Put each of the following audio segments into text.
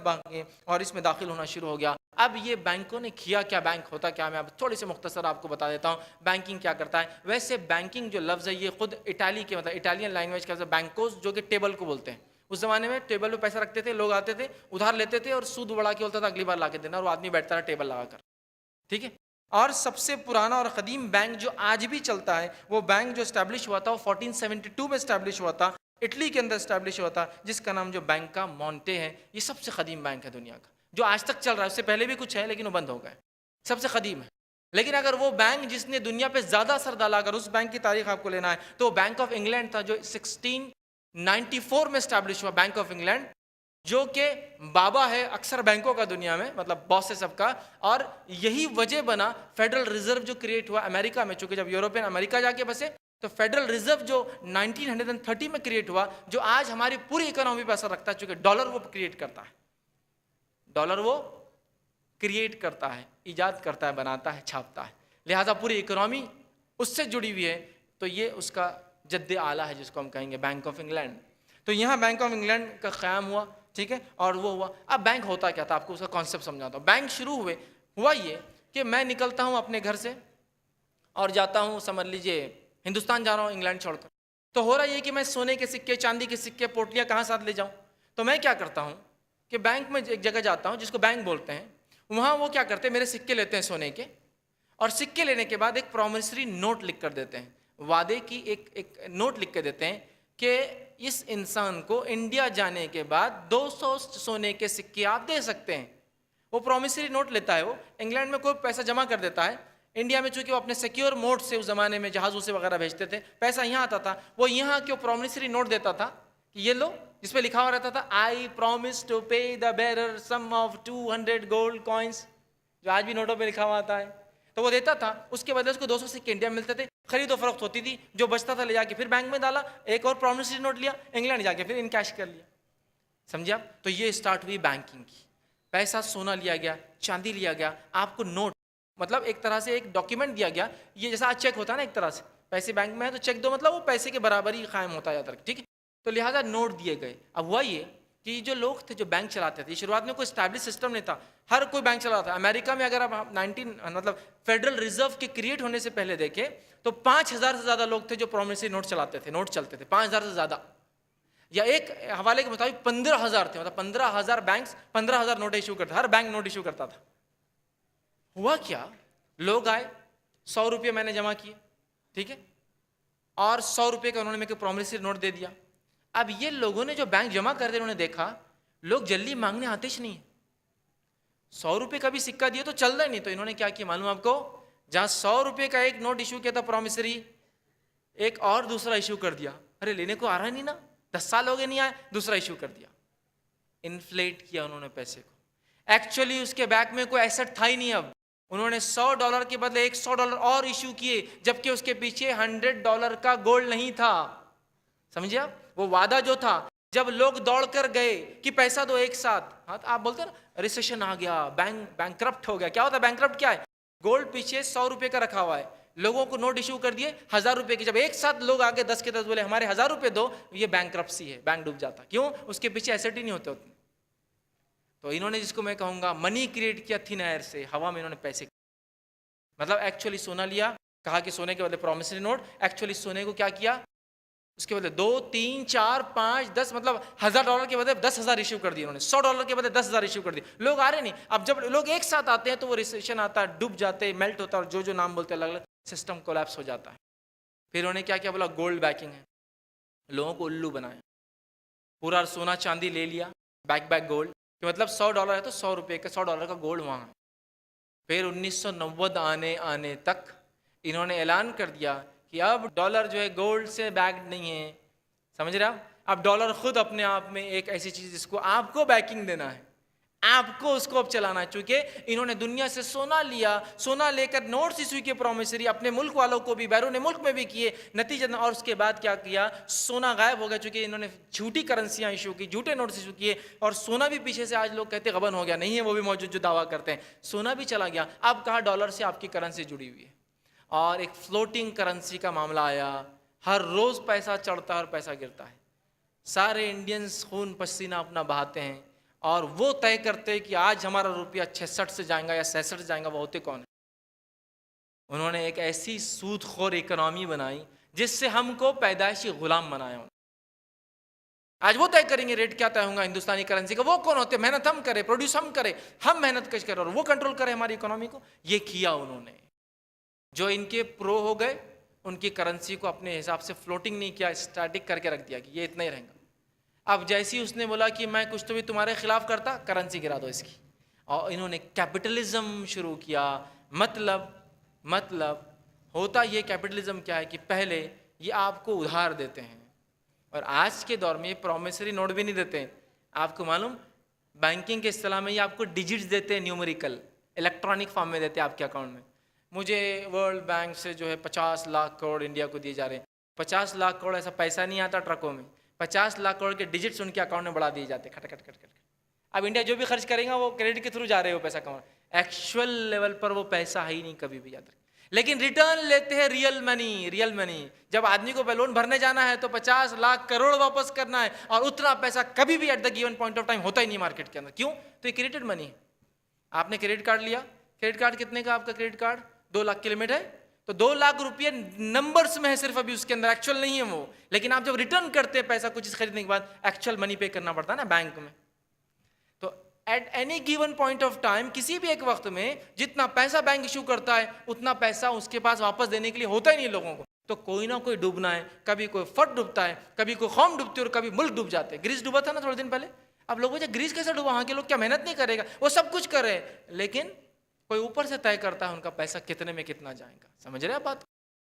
और इसमें दाखिल होना शुरू हो गया। अब ये बैंकों ने किया क्या, बैंक होता क्या, मैं अब थोड़ी सी मुख्तसर आपको बता देता हूँ बैंकिंग क्या करता है। वैसे बैंकिंग जो लफ्ज़ है ये खुद इटाली के, मतलब इटालियन लैंग्वेज का बैंकोस, जो कि टेबल को बोलते हैं। उस ज़माने में टेबल पे पैसा रखते थे, लोग आते थे, उधार लेते थे और सूद बढ़ा के बोलता था अगली बार ला के देना, और वो आदमी बैठता था टेबल लगा कर, ठीक है। और सबसे पुराना और क़दीम बैंक जो आज भी चलता है, वो बैंक जो इस्टेब्लिश हुआ था वो 1472 में इस्टेब्लिश हुआ था, इटली के अंदर इस्टेब्लिश हुआ था, जिसका नाम जो बैंक का मोंटे है। ये सबसे क़दीम बैंक है दुनिया का, जो आज तक चल रहा है। उससे पहले भी कुछ है लेकिन वो बंद हो गए, सबसे क़दीम है। लेकिन अगर वो बैंक जिसने दुनिया पे ज़्यादा असर डाला, अगर उस बैंक की तारीख आपको लेना है तो बैंक ऑफ इंग्लैंड था, जो 1694 में इस्टेब्लिश हुआ, बैंक ऑफ इंग्लैंड, जो कि बाबा है अक्सर बैंकों का दुनिया में, मतलब बॉस है सबका। और यही वजह बना फेडरल रिजर्व जो क्रिएट हुआ अमेरिका में, चूंकि जब यूरोपियन अमेरिका जाके बसे तो फेडरल रिजर्व जो 1930 में क्रिएट हुआ, जो आज हमारी पूरी इकोनॉमी पर असर रखता है, चूंकि डॉलर वो क्रिएट करता है, डॉलर वो क्रिएट करता है, ईजाद करता है, बनाता है, छापता है, लिहाजा पूरी इकोनॉमी उससे जुड़ी हुई है। तो ये उसका जद्दे आला है जिसको हम कहेंगे बैंक ऑफ इंग्लैंड। तो यहाँ बैंक ऑफ इंग्लैंड का क़याम हुआ, ठीक है, और वो हुआ। अब बैंक होता क्या था, आपको उसका कॉन्सेप्ट समझाता हूँ। बैंक शुरू हुआ ये कि मैं निकलता हूँ अपने घर से और जाता हूँ, समझ लीजिए हिंदुस्तान जा रहा हूँ इंग्लैंड छोड़कर। तो हो रहा ये कि मैं सोने के सिक्के, चांदी के सिक्के, पोटलियाँ कहाँ साथ ले जाऊँ। तो मैं क्या करता हूँ कि बैंक में एक जगह जाता हूँ जिसको बैंक बोलते हैं, वहाँ वो क्या करते हैं, मेरे सिक्के लेते हैं सोने के, और सिक्के लेने के बाद एक प्रॉमिसरी नोट लिख कर देते हैं, वादे की एक नोट लिख कर देते हैं कि इस इंसान को इंडिया जाने के बाद 200 सोने के सिक्के आप दे सकते हैं। वो प्रॉमिसरी नोट लेता है, वो इंग्लैंड में कोई पैसा जमा कर देता है, इंडिया में चूंकि वो अपने सिक्योर मोड से उस ज़माने में जहाज़ों से वगैरह भेजते थे, पैसा यहाँ आता था, वो यहाँ के प्रॉमिसरी नोट देता था कि ये लो, जिसपे लिखा हुआ रहता था I promise to pay the bearer sum of 200 gold coins, जो आज भी नोटों पे लिखा हुआ आता है। तो वो देता था, उसके बदले उसको 200 सिक्के इंडिया में मिलते थे, खरीदो फरोख्त होती थी, जो बचता था ले जाके फिर बैंक में डाला, एक और प्रॉमिसरी नोट लिया, इंग्लैंड जाके फिर इन कैश कर लिया। समझे आप। तो ये स्टार्ट हुई बैंकिंग की। पैसा, सोना लिया गया, चांदी लिया गया, आपको नोट, मतलब एक तरह से एक डॉक्यूमेंट दिया गया। ये जैसा आज चेक होता है ना, एक तरह से पैसे बैंक में है तो चेक दो, मतलब वो पैसे के बराबर ही कायम होता जाता है, ठीक है। तो लिहाजा नोट दिए गए। अब हुआ ये कि जो लोग थे जो बैंक चलाते थे, शुरुआत में कोई स्टैब्लिश सिस्टम नहीं था, हर कोई बैंक चला था। अमेरिका में अगर आप 19 मतलब फेडरल रिजर्व के क्रिएट होने से पहले देखें तो 5000 से ज़्यादा लोग थे जो प्रॉमिसरी नोट चलाते थे, नोट चलते थे 5000 से ज़्यादा, या एक हवाले के मुताबिक 15000 थे, मतलब 15000 बैंक 15000 नोट इशू करते, हर बैंक नोट इशू करता था। हुआ क्या, लोग आए, 100 रुपये मैंने जमा किए, ठीक है, और 100 रुपये का उन्होंने मेरे को प्रॉमिसरी नोट दे दिया। अब ये लोगों ने जो बैंक जमा कर दिया, उन्होंने देखा लोग जल्दी मांगने आते ही नहीं, 100 रुपये का भी सिक्का दिए तो चल रहा ही नहीं। तो इन्होंने क्या किया मालूम आपको, जहां 100 रुपये का एक नोट इशू किया था प्रॉमिसरी, एक और दूसरा इशू कर दिया। अरे लेने को आ रहा नहीं ना, 10 साल हो गए नहीं आए, दूसरा इशू कर दिया। इन्फ्लेट किया उन्होंने पैसे को। एक्चुअली उसके बैक में कोई एसेट था ही नहीं। अब उन्होंने $100 के बदले $100 और इशू किए, जबकि उसके पीछे $100 का गोल्ड नहीं था। समझिए आप, वो वादा जो था, जब लोग दौड़ कर गए कि पैसा दो एक साथ, हाँ तो आप बोलते ना रिसेशन आ गया, बैंकरप्ट हो गया। क्या होता है बैंकरप्ट, क्या है, गोल्ड पीछे 100 रुपये का रखा हुआ है, लोगों को नोट इशू कर दिए 1000 रुपये की, जब एक साथ लोग आगे 10 के 10 बोले हमारे 1000 रुपये दो, ये बैंकरप्सी है, बैंक डूब जाता। क्यों, उसके पीछे एसेट ही नहीं होते उतने। तो इन्होंने, जिसको मैं कहूँगा मनी क्रिएट किया थिन एयर से, हवा में इन्होंने पैसे, मतलब एक्चुअली सोना लिया, कहा कि सोने के बदले प्रॉमिसरी नोट, एक्चुअली सोने को क्या किया, उसके बदले 2, 3, 4, 5, 10, मतलब $1000 के बदले 10,000 इशू कर दिए उन्होंने, $100 के बदले 10,000 इशू कर दिए। लोग आ रहे नहीं। अब जब लोग एक साथ आते हैं तो वो रिसेशन आता है, डूब जाते, मेल्ट होता है, और जो नाम बोलते हैं अलग अलग, सिस्टम कोलैप्स हो जाता है। फिर उन्होंने क्या किया, बोला गोल्ड बैकिंग है, लोगों को उल्लू बनाया, पूरा सोना चांदी ले लिया, बैक गोल्ड, कि मतलब $100 है तो 100 रुपये का, $100 का गोल्ड वहाँ है। फिर 1990 आने तक इन्होंने ऐलान कर दिया कि अब डॉलर जो है गोल्ड से बैक्ड नहीं है। समझ रहे आप, अब डॉलर खुद अपने आप में एक ऐसी चीज़ जिसको आपको बैकिंग देना है, आपको उसको अब चलाना है। चूंकि इन्होंने दुनिया से सोना लिया, सोना लेकर नोट्स इशू किए प्रॉमिसरी, अपने मुल्क वालों को भी, बैरून मुल्क में भी किए, नतीजा, और उसके बाद क्या किया, सोना गायब हो गया। चूंकि इन्होंने झूठी करेंसियां इशू की, झूठे नोट्स इशू किए, और सोना भी पीछे से, आज लोग कहते गबन हो गया, नहीं है वो भी मौजूद जो दावा करते हैं, सोना भी चला गया। अब कहा डॉलर से आपकी करेंसी जुड़ी हुई है, और एक फ्लोटिंग करेंसी का मामला आया, हर रोज़ पैसा चढ़ता है और पैसा गिरता है। सारे इंडियंस खून पसीना अपना बहाते हैं, और वो तय करते कि आज हमारा रुपया 66 से जाएगा या 66 से जाएगा, वो होते कौन है? उन्होंने एक ऐसी सूदखोर इकोनॉमी बनाई जिससे हमको पैदाइशी गुलाम बनाया। आज वो तय करेंगे रेट क्या तय होगा हिंदुस्तानी करेंसी का। वो कौन होते? मेहनत हम करें, प्रोड्यूस हम करें, हम मेहनत कश करें और वो कंट्रोल करें हमारी इकोनॉमी को। ये किया उन्होंने। जो इनके प्रो हो गए उनकी करेंसी को अपने हिसाब से फ्लोटिंग नहीं किया, स्टैटिक करके रख दिया कि ये इतना ही रहेगा। अब जैसे ही उसने बोला कि मैं कुछ तो भी तुम्हारे खिलाफ करता, करेंसी गिरा दो इसकी। और इन्होंने कैपिटलिज्म शुरू किया। मतलब होता ये कैपिटलिज्म क्या है कि पहले ये आपको उधार देते हैं और आज के दौर में ये प्रॉमिसरी नोट भी नहीं देते हैं। आपको मालूम, बैंकिंग के इस्तेलाह में ये आपको डिजिट्स देते हैं, न्यूमेरिकल इलेक्ट्रॉनिक फॉर्म में देते हैं आपके अकाउंट में। मुझे वर्ल्ड बैंक से जो है 50 लाख करोड़ इंडिया को दिए जा रहे हैं। 50 लाख करोड़ ऐसा पैसा नहीं आता ट्रकों में, 50 लाख करोड़ के डिजिट्स उनके अकाउंट में बढ़ा दिए जाते हैं, खट खट खट खट। अब इंडिया जो भी खर्च करेगा वो क्रेडिट के थ्रू जा रहे हो पैसा कमाने। एक्चुअल लेवल पर वो पैसा है ही नहीं कभी भी, याद रखें। लेकिन रिटर्न लेते हैं रियल मनी। जब आदमी को लोन भरने जाना है तो 50 लाख करोड़ वापस करना है और उतना पैसा कभी भी at the given point of time होता ही नहीं मार्केट के अंदर। क्यों? तो ये क्रेडिट मनी है। आपने क्रेडिट कार्ड लिया, क्रेडिट कार्ड कितने का? आपका क्रेडिट कार्ड 2 लाख की लिमिट है, तो 2 लाख रुपये नंबर्स में है सिर्फ, अभी उसके अंदर एक्चुअल नहीं है वो। लेकिन आप जब रिटर्न करते हैं पैसा कुछ चीज खरीदने के बाद, एक्चुअल मनी पे करना पड़ता है ना बैंक में। तो at any given point of time, किसी भी एक वक्त में जितना पैसा बैंक इशू करता है उतना पैसा उसके पास वापस देने के लिए होता ही नहीं लोगों को। तो कोई ना कोई डूबना है, कभी कोई फट डूबता है, कभी कोई कौम डूबती है और कभी मुल्क डूब जाते हैं। ग्रीस डूबा था ना थोड़े दिन पहले। अब लोग बोलते ग्रीस कैसे डूबा? वहां के लोग क्या मेहनत नहीं करेगा? वो सब कुछ करे, लेकिन कोई ऊपर से तय करता है उनका पैसा कितने में कितना जाएगा। समझ रहे हैं बात?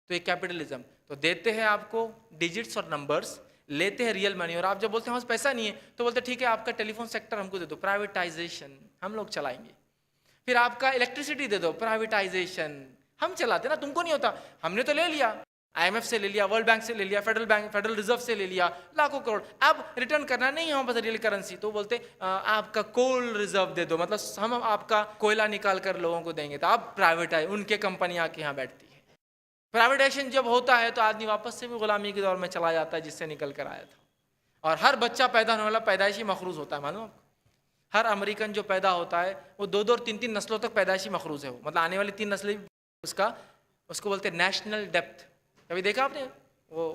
तो ये कैपिटलिज्म। तो देते हैं आपको डिजिट्स और नंबर्स, लेते हैं रियल मनी। और आप जब बोलते हैं हमारे पैसा नहीं है तो बोलते ठीक है आपका टेलीफोन सेक्टर हमको दे दो, प्राइवेटाइजेशन हम लोग चलाएंगे। फिर आपका इलेक्ट्रिसिटी दे दो, प्राइवेटाइजेशन हम चलाते ना, तुमको नहीं होता। हमने तो ले लिया, IMF से ले लिया, वर्ल्ड बैंक से ले लिया, फेडरल रिजर्व से ले लिया, लाखों करोड़। अब रिटर्न करना नहीं है हमारे पास रियल करेंसी, तो बोलते आपका कोल रिजर्व दे दो, मतलब हम आपका कोयला निकाल कर लोगों को देंगे। तो अब प्राइवेटाइज, उनके कंपनी आके यहाँ बैठती है। प्राइवेटाइजेशन जब होता है तो आदमी वापस से भी गुलामी के दौर में चला जाता है जिससे निकल कर आया था। और हर बच्चा पैदा होने वाला पैदाइशी मखरूज होता है, मालूम आपको? हर अमेरिकन जो पैदा होता है वो 2-2 और 3-3 नस्लों तक पैदाइशी मखरूज है वो, मतलब आने वाली 3 नस्लें उसको बोलते हैं नेशनल डेप्थ। कभी देखा आपने वो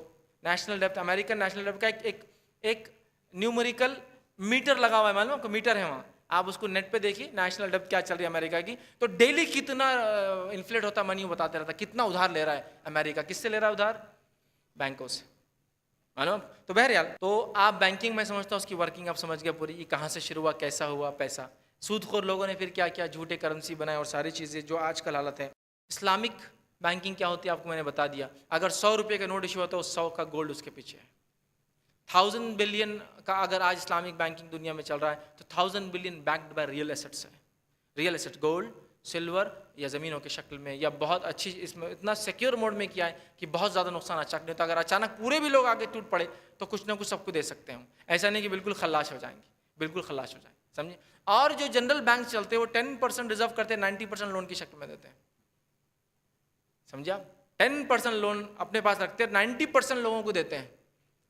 national depth? American national depth का एक न्यूमेरिकल मीटर लगा हुआ है, मालूम आपको? मीटर है वहाँ, आप उसको नेट पे देखिए नेशनल डेप्थ क्या चल रही है अमेरिका की। तो डेली कितना इन्फ्लेट होता मनी वो बताते रहता, कितना उधार ले रहा है अमेरिका। किससे ले रहा है उधार? बैंकों से, मालूम? तो बहरहाल, तो आप बैंकिंग में समझता हूँ उसकी वर्किंग आप समझ गए पूरी, कहाँ से शुरू हुआ, कैसा हुआ पैसा। सूदखोर लोगों ने फिर क्या क्या झूठे करेंसी बनाए और सारी चीज़ें जो आजकल हालत है। इस्लामिक बैंकिंग क्या होती है आपको मैंने बता दिया। अगर 100 रुपये का नोट इशू होता है, 100 का गोल्ड उसके पीछे है। 1000 बिलियन का अगर आज इस्लामिक बैंकिंग दुनिया में चल रहा है तो 1000 billion backed by real assets है। रियल एसेट, गोल्ड, सिल्वर या ज़मीनों के शक्ल में, या बहुत अच्छी, इसमें इतना सिक्योर मोड में किया है कि बहुत ज़्यादा नुकसान अचानक नहीं होता। अगर अचानक पूरे भी लोग आगे टूट पड़े तो कुछ ना कुछ सबको दे सकते हैं। ऐसा नहीं कि बिल्कुल खल्लाश हो जाएंगे, बिल्कुल खल्लाश हो जाएंगे, समझे? और जो जनरल बैंक चलते हैं वो 10% रिजर्व करते हैं, 90% लोन की शक्ल में देते हैं, समझे आप? 10% लोन अपने पास रखते हैं, 90% लोगों को देते हैं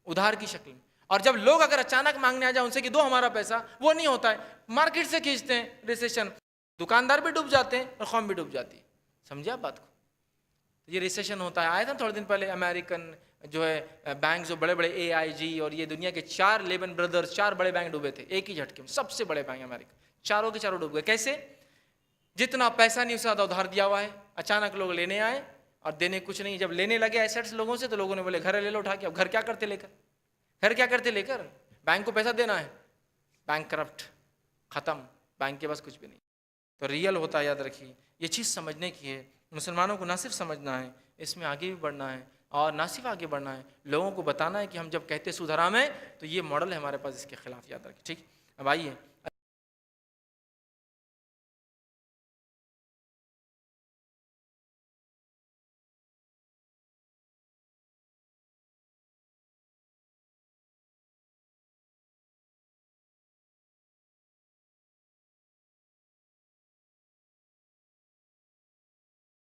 उधार की शक्ल में। और जब लोग अगर अचानक मांगने आ जाए उनसे कि दो हमारा पैसा, वो नहीं होता है, मार्केट से खींचते हैं। रिसेशन, दुकानदार भी डूब जाते हैं और कौम भी डूब जाती है, समझे आप बात को? ये रिसेशन होता है। आया था थोड़े दिन पहले अमेरिकन जो है बैंक, जो बड़े बड़े AIG और ये दुनिया के 4 लेमन ब्रदर्स, 4 बड़े बैंक डूबे थे एक ही झटके में। सबसे बड़े बैंक अमेरिका, चारों के चारों डूब गए। कैसे? जितना पैसा नहीं उससे ज़्यादा उधार दिया हुआ है। अचानक लोग लेने आए और देने कुछ नहीं। जब लेने लगे एसेट्स लोगों से तो लोगों ने बोले घर ले लो उठा के। अब घर क्या करते लेकर? घर क्या करते लेकर? बैंक को पैसा देना है, बैंक करप्ट, ख़त्म, बैंक के पास कुछ भी नहीं। तो रियल होता है, याद रखिए, ये चीज़ समझने की है। मुसलमानों को ना सिर्फ समझना है, इसमें आगे भी बढ़ना है। और ना सिर्फ आगे बढ़ना है, लोगों को बताना है कि हम जब कहते सूद हराम है तो ये मॉडल है हमारे पास, इसके खिलाफ, याद रखिए। ठीक, अब आइए